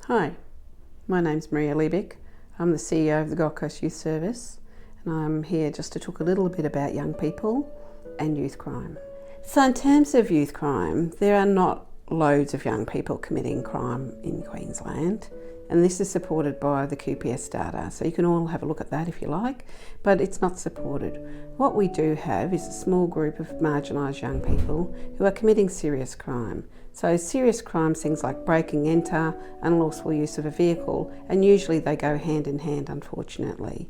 Hi, my name's Leebeek. I'm the CEO of the Gold Coast Youth Service, and I'm here just to talk a little bit about young people and youth crime. So in terms of youth crime, there are not loads of young people committing crime in Queensland, and this is supported by the QPS data, so you can all have a look at that if you like, but it's not supported. What we do have is a small group of marginalised young people who are committing serious crime. So serious crimes, things like break and enter, unlawful use of a vehicle, and usually they go hand in hand, unfortunately.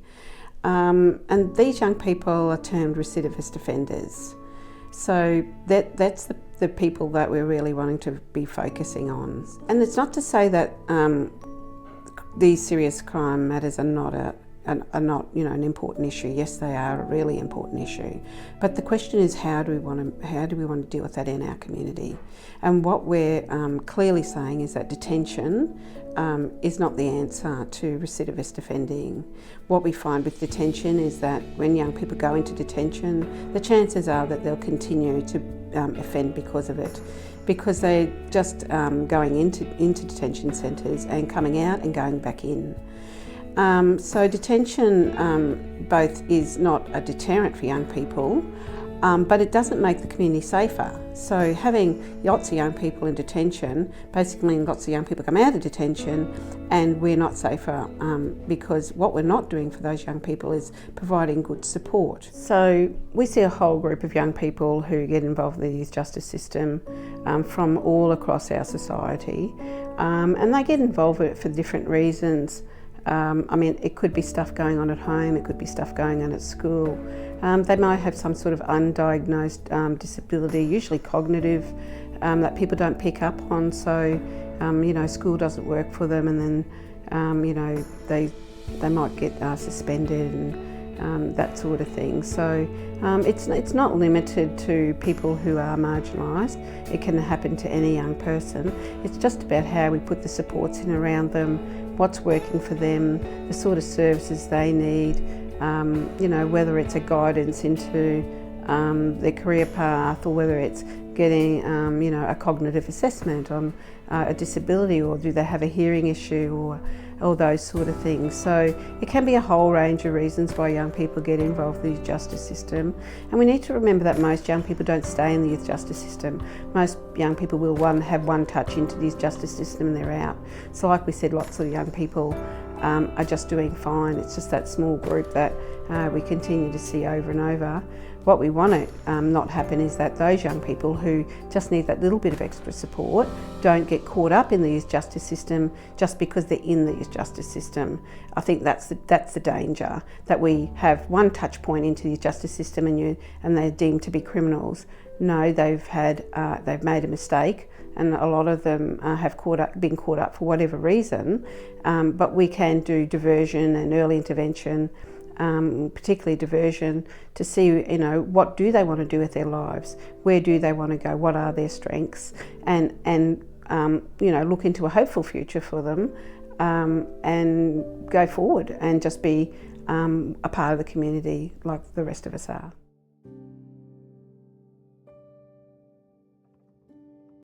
And these young people are termed recidivist offenders. So that's the people that we're really wanting to be focusing on. And it's not to say that these serious crime matters are not an important issue. Yes, they are a really important issue. But the question is, how do we want to deal with that in our community? And what we're clearly saying is that detention is not the answer to recidivist offending. What we find with detention is that when young people go into detention, the chances are that they'll continue to offend because of it, because they're just going into detention centres and coming out and going back in. So detention both is not a deterrent for young people, but it doesn't make the community safer. So having lots of young people in detention basically means lots of young people come out of detention and we're not safer, because what we're not doing for those young people is providing good support. So we see a whole group of young people who get involved in the youth justice system from all across our society, and they get involved with it for different reasons. It could be stuff going on at home, it could be stuff going on at school. They might have some sort of undiagnosed disability, usually cognitive, that people don't pick up on. So, school doesn't work for them, and then, they might get suspended and that sort of thing. So it's not limited to people who are marginalised. It can happen to any young person. It's just about how we put the supports in around them, what's working for them, the sort of services they need, whether it's a guidance into their career path, or whether it's getting a cognitive assessment on a disability, or do they have a hearing issue, or all those sort of things. So it can be a whole range of reasons why young people get involved in the youth justice system. And we need to remember that most young people don't stay in the youth justice system. Most young people will have one touch into the youth justice system and they're out. So like we said, lots of young people are just doing fine. It's just that small group that we continue to see over and over. What we want to not happen is that those young people who just need that little bit of extra support don't get caught up in the youth justice system just because they're in the youth justice system. I think that's the danger, that we have one touch point into the youth justice system and they're deemed to be criminals. No, they've made a mistake, and a lot of them have been caught up for whatever reason, but we can do diversion and early intervention, particularly diversion, to see what do they want to do with their lives, where do they want to go, what are their strengths, and look into a hopeful future for them, and go forward and just be a part of the community like the rest of us are.